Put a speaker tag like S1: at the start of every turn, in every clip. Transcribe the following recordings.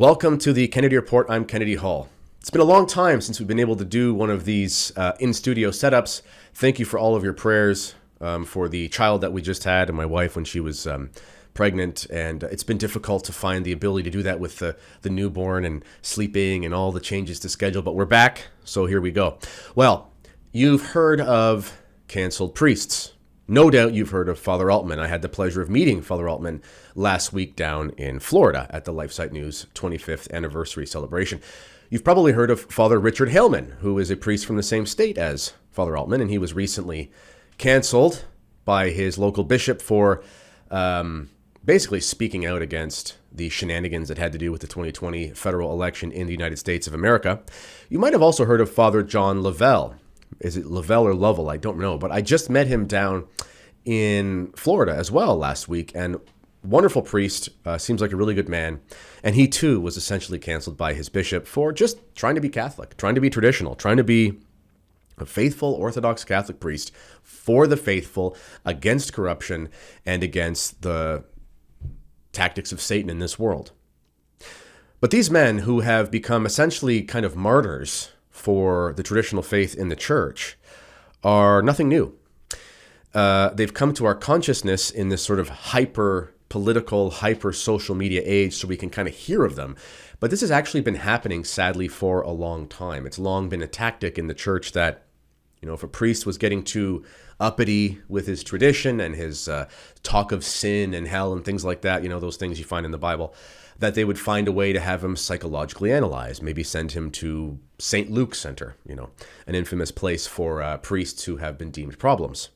S1: Welcome to the Kennedy Report. I'm Kennedy Hall. It's been a long time since we've been able to do one of these in-studio setups. Thank you for all of your prayers for the child that we just had and my wife when she was pregnant. And it's been difficult to find the ability to do that with the newborn and sleeping and all the changes to schedule. But we're back, so here we go. Well, you've heard of canceled priests. No doubt you've heard of Father Altman. I had the pleasure of meeting Father Altman last week down in Florida at the LifeSite News 25th anniversary celebration. You've probably heard of Father Richard Haleman, who is a priest from the same state as Father Altman, and he was recently canceled by his local bishop for basically speaking out against the shenanigans that had to do with the 2020 federal election in the United States of America. You might have also heard of Father John Lavelle. Is it Lavelle or Lovell? I don't know. But I just met him down in Florida as well last week. And wonderful priest, seems like a really good man. And he too was essentially canceled by his bishop for just trying to be Catholic, trying to be traditional, trying to be a faithful Orthodox Catholic priest for the faithful, against corruption and against the tactics of Satan in this world. But these men who have become essentially kind of martyrs for the traditional faith in the church are nothing new. They've come to our consciousness in this sort of hyper-political, hyper-social media age so we can kind of hear of them. But this has actually been happening, sadly, for a long time. It's long been a tactic in the church that, you know, if a priest was getting too uppity with his tradition and his talk of sin and hell and things like that, you know, those things you find in the Bible, that they would find a way to have him psychologically analyzed, maybe send him to St. Luke's Center, you know, an infamous place for priests who have been deemed problems.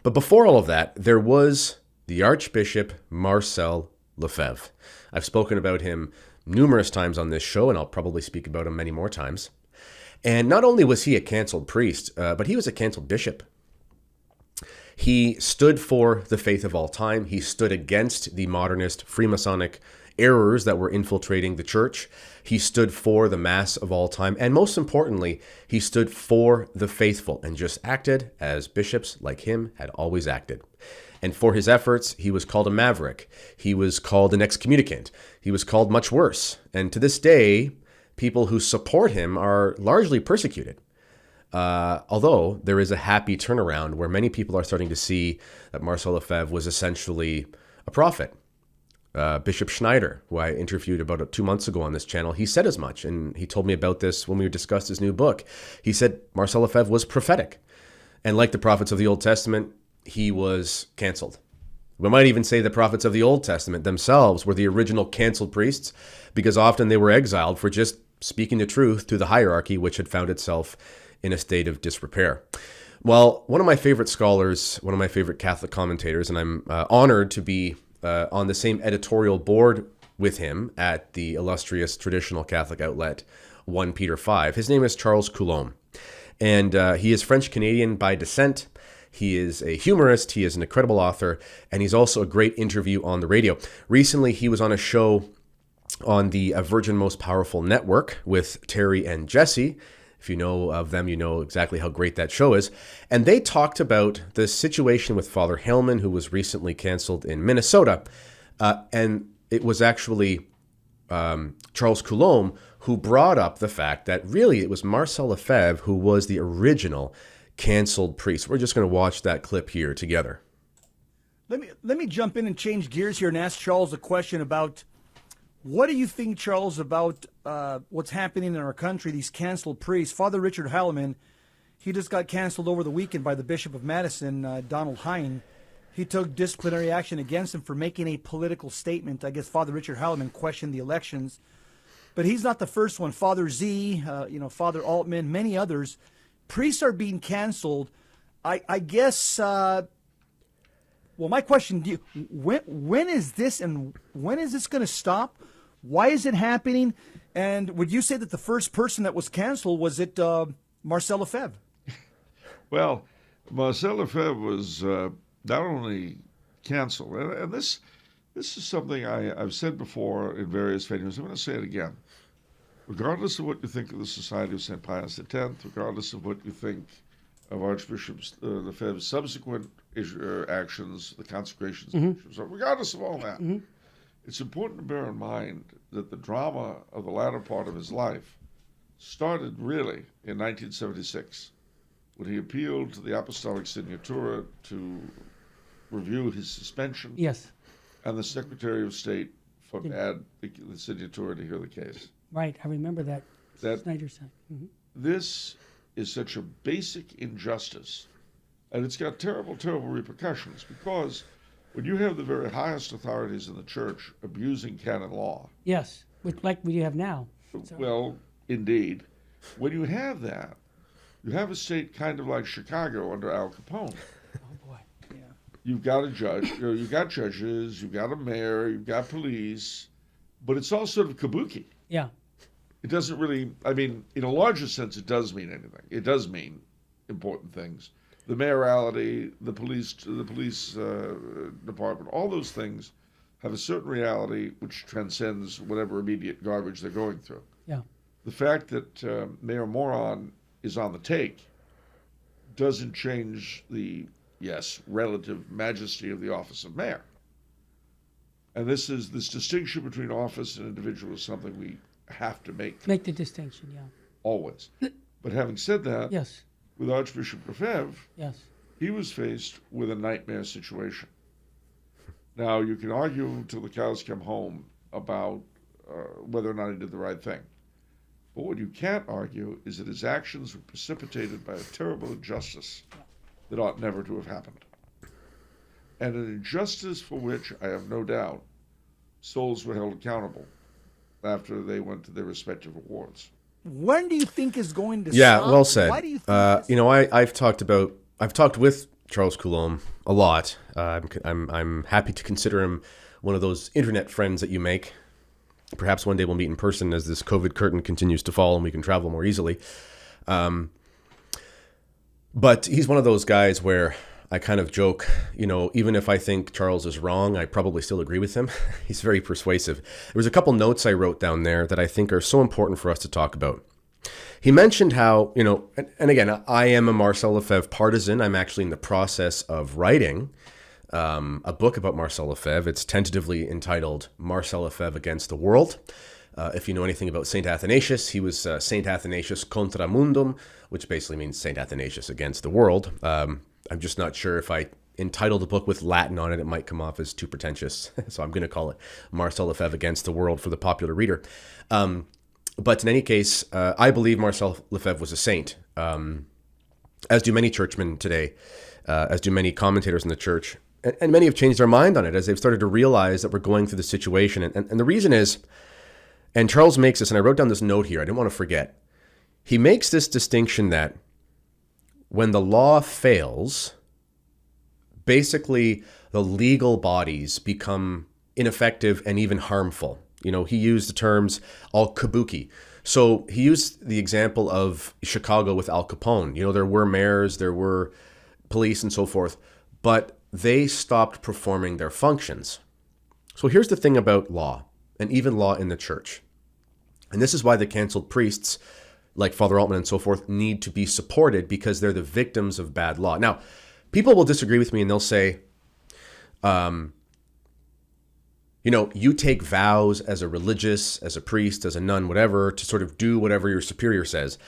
S1: But before all of that, there was the Archbishop Marcel Lefebvre. I've spoken about him numerous times on this show, and I'll probably speak about him many more times. And not only was he a canceled priest, but he was a canceled bishop. He stood for the faith of all time. He stood against the modernist Freemasonic errors that were infiltrating the church. He stood for the Mass of all time. And most importantly, he stood for the faithful and just acted as bishops like him had always acted. And for his efforts, he was called a maverick. He was called an excommunicant. He was called much worse. And to this day, people who support him are largely persecuted. Although there is a happy turnaround where many people are starting to see that Marcel Lefebvre was essentially a prophet. Bishop Schneider, who I interviewed about 2 months ago on this channel, he said as much, and he told me about this when we discussed his new book. He said Marcel Lefebvre was prophetic, and like the prophets of the Old Testament, he was canceled. We might even say the prophets of the Old Testament themselves were the original canceled priests, because often they were exiled for just speaking the truth to the hierarchy, which had found itself in a state of disrepair. Well, one of my favorite scholars, one of my favorite Catholic commentators, and I'm honored to be on the same editorial board with him at the illustrious traditional Catholic outlet 1 Peter 5. His name is Charles Coulombe, and he is French-Canadian by descent. He is a humorist, he is an incredible author, and he's also a great interview on the radio. Recently, he was on a show on the Virgin Most Powerful Network with Terry and Jesse. If you know of them, you know exactly how great that show is. And they talked about the situation with Father Haleman, who was recently canceled in Minnesota. And it was actually Charles Coulombe who brought up the fact that really it was Marcel Lefebvre who was the original canceled priest. We're just going to watch that clip here together.
S2: Let me jump in and change gears here and ask Charles a question about what do you think, Charles, about what's happening in our country, these canceled priests? Father Richard Haleman, he just got canceled over the weekend by the Bishop of Madison, Donald Hine. He took disciplinary action against him for making a political statement. I guess Father Richard Haleman questioned the elections. But he's not the first one. Father Z, Father Altman, many others. Priests are being canceled. I guess, well, my question to you, when is this and when is this going to stop? Why is it happening? And would you say that the first person that was canceled, was it Marcel Lefebvre?
S3: Well, Marcel Lefebvre was not only canceled, and this is something I've said before in various venues. I'm going to say it again. Regardless of what you think of the Society of St. Pius X, regardless of what you think of Archbishop Lefebvre's subsequent actions, the consecrations, regardless of all that, it's important to bear in mind that the drama of the latter part of his life started really in 1976 when he appealed to the Apostolic Signatura to review his suspension.
S4: Yes.
S3: And the Secretary of State forbade the Signatura to hear the case.
S4: Right. I remember that. Snyder said. Mm-hmm.
S3: This is such a basic injustice, and it's got terrible, terrible repercussions, because when you have the very highest authorities in the church abusing canon law.
S4: Yes, like we have now. So.
S3: Well, indeed. When you have that, you have a state kind of like Chicago under Al Capone.
S4: Oh, boy. Yeah.
S3: You've got a judge, you've got judges, you've got a mayor, you've got police, but it's all sort of kabuki.
S4: Yeah.
S3: It doesn't really, I mean, in a larger sense, it does mean anything. It does mean important things. The mayoralty, the police department, all those things have a certain reality which transcends whatever immediate garbage they're going through.
S4: Yeah.
S3: The fact that Mayor Moron is on the take doesn't change the, relative majesty of the office of mayor. And this distinction between office and individual is something we have to make.
S4: Make the distinction, yeah.
S3: Always. But having said that,
S4: yes,
S3: with Archbishop Lefebvre,
S4: yes,
S3: he was faced with a nightmare situation. Now, you can argue until the cows come home about whether or not he did the right thing. But what you can't argue is that his actions were precipitated by a terrible injustice that ought never to have happened. And an injustice for which, I have no doubt, souls were held accountable after they went to their respective awards.
S2: When do you think is going to
S1: Yeah,
S2: stop?
S1: well said.
S2: Why do you think
S1: I've talked with Charles Coulombe a lot. I'm happy to consider him one of those internet friends that you make. Perhaps one day we'll meet in person as this COVID curtain continues to fall and we can travel more easily. But he's one of those guys where I kind of joke, even if I think Charles is wrong, I probably still agree with him. He's very persuasive. There was a couple notes I wrote down there that I think are so important for us to talk about. He mentioned how, and again, I am a Marcel Lefebvre partisan. I'm actually in the process of writing a book about Marcel Lefebvre. It's tentatively entitled Marcel Lefebvre Against the World. If you know anything about St. Athanasius, he was St. Athanasius contra mundum, which basically means St. Athanasius against the world. I'm just not sure if I entitle the book with Latin on it, it might come off as too pretentious. So I'm going to call it Marcel Lefebvre Against the World for the popular reader. But in any case, I believe Marcel Lefebvre was a saint, as do many churchmen today, as do many commentators in the church. And many have changed their mind on it as they've started to realize that we're going through the situation. And the reason is, and Charles makes this, and I wrote down this note here, I didn't want to forget. He makes this distinction that when the law fails, basically the legal bodies become ineffective and even harmful. He used the terms all kabuki. So he used the example of Chicago with Al Capone. There were mayors, there were police and so forth, but they stopped performing their functions. So here's the thing about law, and even law in the church. And this is why the canceled priests, like Father Altman and so forth, need to be supported, because they're the victims of bad law. Now, people will disagree with me and they'll say, you take vows as a religious, as a priest, as a nun, whatever, to sort of do whatever your superior says.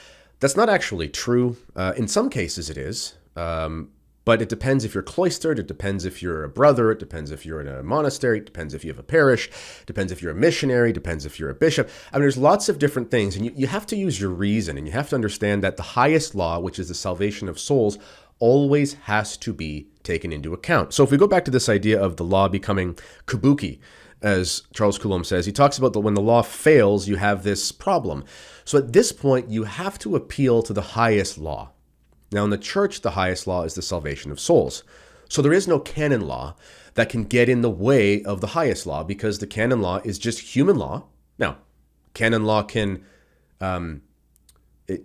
S1: That's not actually true. In some cases it is. But it depends if you're cloistered, it depends if you're a brother, it depends if you're in a monastery, it depends if you have a parish, it depends if you're a missionary, it depends if you're a bishop. There's lots of different things, and you have to use your reason, and you have to understand that the highest law, which is the salvation of souls, always has to be taken into account. So if we go back to this idea of the law becoming kabuki, as Charles Coulombe says, he talks about that when the law fails, you have this problem. So at this point, you have to appeal to the highest law. Now, in the church, the highest law is the salvation of souls. So there is no canon law that can get in the way of the highest law, because the canon law is just human law. Now, canon law can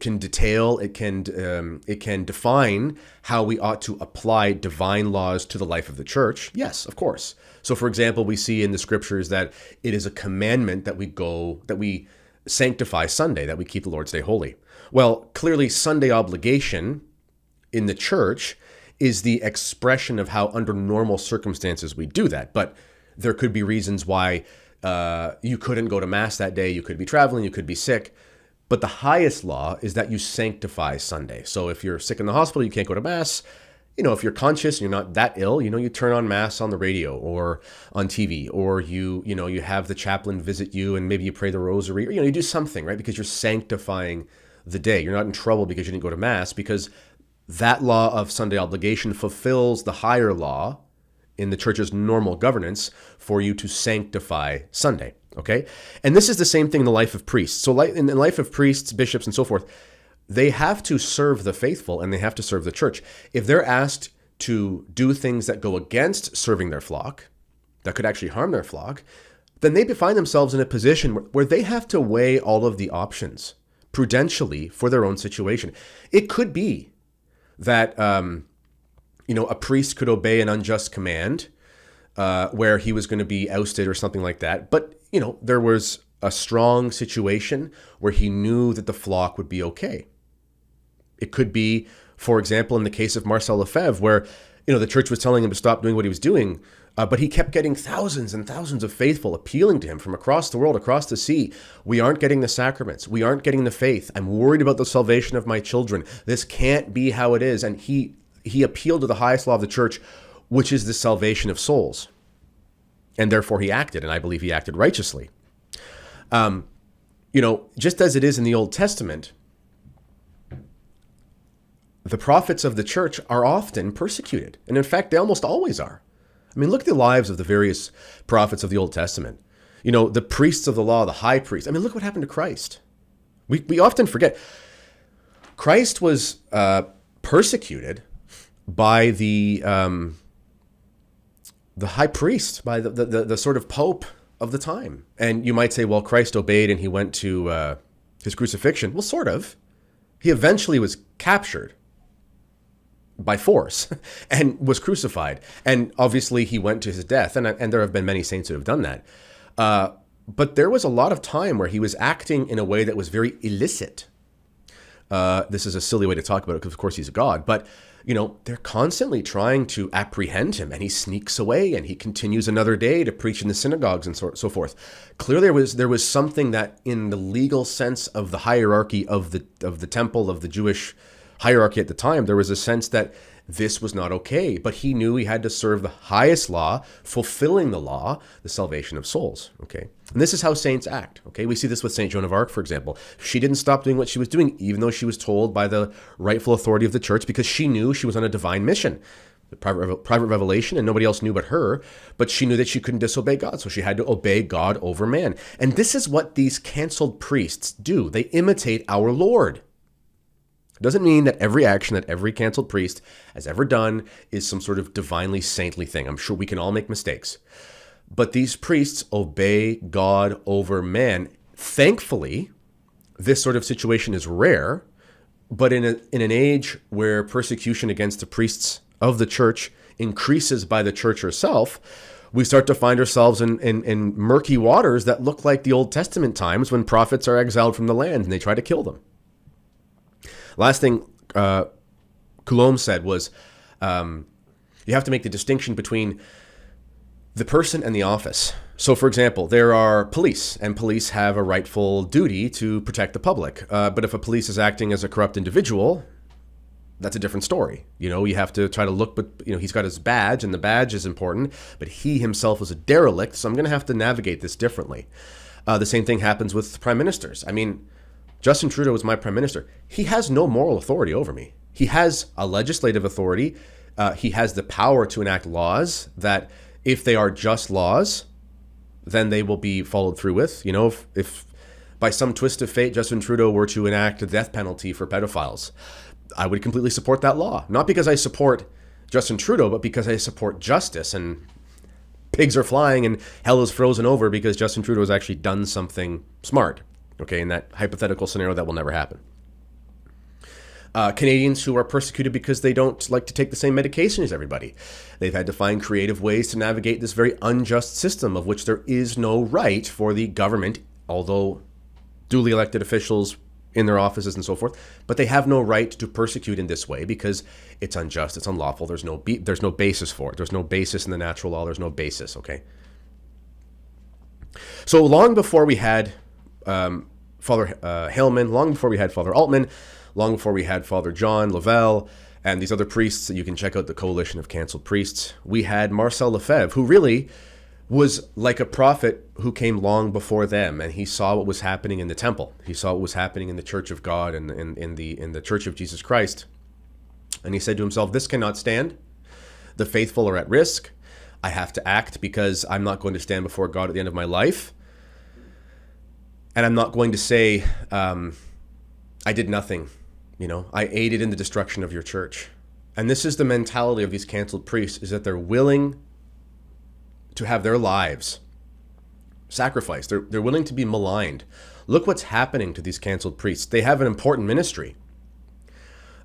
S1: detail, it can define how we ought to apply divine laws to the life of the church. Yes, of course. So, for example, we see in the scriptures that it is a commandment that we sanctify Sunday, that we keep the Lord's Day holy. Well, clearly, Sunday obligation in the church is the expression of how under normal circumstances we do that. But There could be reasons why you couldn't go to Mass that day. You could be traveling, you could be sick. But the highest law is that you sanctify Sunday. So if you're sick in the hospital, you can't go to Mass. If you're conscious and you're not that ill, you turn on Mass on the radio or on TV, or you have the chaplain visit you and maybe you pray the rosary, or, you do something, right? Because you're sanctifying the day. You're not in trouble because you didn't go to Mass, because that law of Sunday obligation fulfills the higher law in the church's normal governance for you to sanctify Sunday. Okay. And this is the same thing in the life of priests. So in the life of priests, bishops, and so forth, they have to serve the faithful and they have to serve the church. If they're asked to do things that go against serving their flock, that could actually harm their flock, then they find themselves in a position where they have to weigh all of the options prudentially for their own situation. It could be that, a priest could obey an unjust command where he was going to be ousted or something like that. But, there was a strong situation where he knew that the flock would be okay. It could be, for example, in the case of Marcel Lefebvre, where, the church was telling him to stop doing what he was doing, but he kept getting thousands and thousands of faithful appealing to him from across the world, across the sea. We aren't getting the sacraments. We aren't getting the faith. I'm worried about the salvation of my children. This can't be how it is. And he appealed to the highest law of the church, which is the salvation of souls. And therefore he acted, and I believe he acted righteously. Just as it is in the Old Testament, the prophets of the church are often persecuted. And in fact, they almost always are. I mean, look at the lives of the various prophets of the Old Testament. The priests of the law, the high priest. I mean, look what happened to Christ. We often forget. Christ was persecuted by the high priest, by the sort of pope of the time. And you might say, well, Christ obeyed and he went to his crucifixion. Well, sort of. He eventually was captured by force and was crucified. And obviously he went to his death. And there have been many saints who have done that. But there was a lot of time where he was acting in a way that was very illicit. This is a silly way to talk about it because, of course, he's a god. But, they're constantly trying to apprehend him, and he sneaks away and he continues another day to preach in the synagogues and so forth. Clearly, there was something that in the legal sense of the hierarchy of the temple, of the Jewish hierarchy at the time, there was a sense that this was not okay. But he knew he had to serve the highest law, fulfilling the law, the salvation of souls. Okay. And this is how saints act. Okay. We see this with St. Joan of Arc, for example. She didn't stop doing what she was doing, even though she was told by the rightful authority of the church, because she knew she was on a divine mission, the private revelation, and nobody else knew but her. But she knew that she couldn't disobey God, so she had to obey God over man. And this is what these canceled priests do. They imitate our Lord. It doesn't mean that every action that every canceled priest has ever done is some sort of divinely saintly thing. I'm sure we can all make mistakes. But these priests obey God over man. Thankfully, this sort of situation is rare, but in an age where persecution against the priests of the church increases by the church herself, we start to find ourselves in murky waters that look like the Old Testament times when prophets are exiled from the land and they try to kill them. Last thing Coulombe said was you have to make the distinction between the person and the office. So, for example, there are police, and police have a rightful duty to protect the public. But if a police is acting as a corrupt individual, that's a different story. You have to try to look, but he's got his badge, and the badge is important, but he himself is a derelict, so I'm going to have to navigate this differently. The same thing happens with prime ministers. I mean, Justin Trudeau is my prime minister. He has no moral authority over me. He has a legislative authority. He has the power to enact laws that, if they are just laws, then they will be followed through with. If by some twist of fate, Justin Trudeau were to enact a death penalty for pedophiles, I would completely support that law. Not because I support Justin Trudeau, but because I support justice. And pigs are flying and hell is frozen over because Justin Trudeau has actually done something smart. Okay, in that hypothetical scenario, that will never happen. Canadians who are persecuted because they don't like to take the same medication as everybody. They've had to find creative ways to navigate this very unjust system of which there is no right for the government, although duly elected officials in their offices and so forth, but they have no right to persecute in this way because it's unjust, it's unlawful, there's no basis for it. There's no basis in the natural law, there's no basis, okay? So long before we had Father Haleman, long before we had Father Altman, long before we had Father John Lavelle, and these other priests that you can check out, the Coalition of Cancelled Priests, we had Marcel Lefebvre, who really was like a prophet who came long before them, and he saw what was happening in the temple. He saw what was happening in the Church of God and in the Church of Jesus Christ. And he said to himself, this cannot stand. The faithful are at risk. I have to act because I'm not going to stand before God at the end of my life. And I'm not going to say, I did nothing. I aided in the destruction of your church. And this is the mentality of these canceled priests, is that they're willing to have their lives sacrificed. They're willing to be maligned. Look what's happening to these canceled priests. They have an important ministry.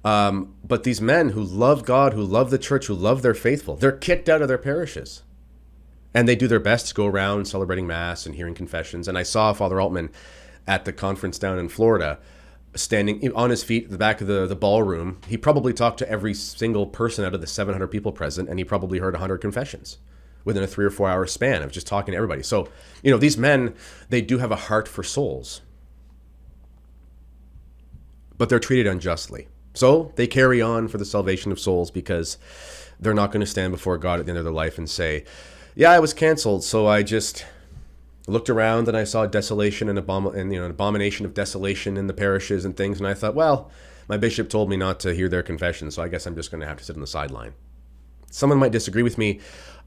S1: But these men who love God, who love the church, who love their faithful, they're kicked out of their parishes. And they do their best to go around celebrating Mass and hearing confessions. And I saw Father Altman at the conference down in Florida, standing on his feet at the back of the ballroom. He probably talked to every single person out of the 700 people present, and he probably heard 100 confessions within a 3 or 4 hour span of just talking to everybody. So, these men, they do have a heart for souls. But they're treated unjustly. So they carry on for the salvation of souls because they're not going to stand before God at the end of their life and say, yeah, I was canceled, so I just looked around and I saw desolation and an abomination of desolation in the parishes and things, and I thought, well, my bishop told me not to hear their confession, so I guess I'm just going to have to sit on the sideline. Someone might disagree with me,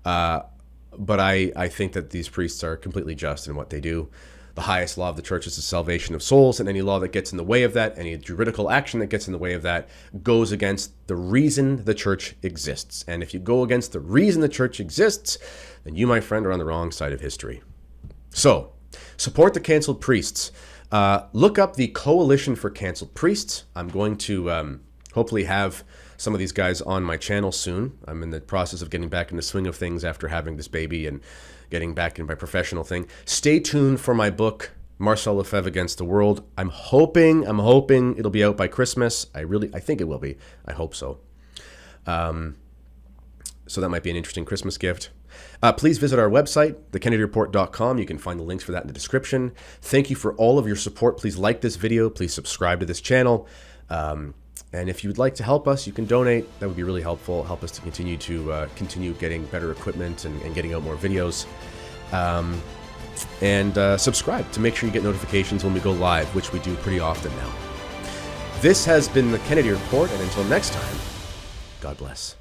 S1: but I think that these priests are completely just in what they do. The highest law of the church is the salvation of souls, and any law that gets in the way of that, any juridical action that gets in the way of that, goes against the reason the church exists. And if you go against the reason the church exists, then you, my friend, are on the wrong side of history. So, support the canceled priests. Look up the Coalition for Canceled Priests. I'm going to hopefully have some of these guys on my channel soon. I'm in the process of getting back in the swing of things after having this baby and getting back into my professional thing. Stay tuned for my book, Marcel Lefebvre Against the World. I'm hoping it'll be out by Christmas. I think it will be. I hope so. So that might be an interesting Christmas gift. Please visit our website, thekennedyreport.com. You can find the links for that in the description. Thank you for all of your support. Please like this video. Please subscribe to this channel. And if you'd like to help us, you can donate. That would be really helpful. Help us to continue getting better equipment and getting out more videos. And subscribe to make sure you get notifications when we go live, which we do pretty often now. This has been the Kennedy Report, and until next time, God bless.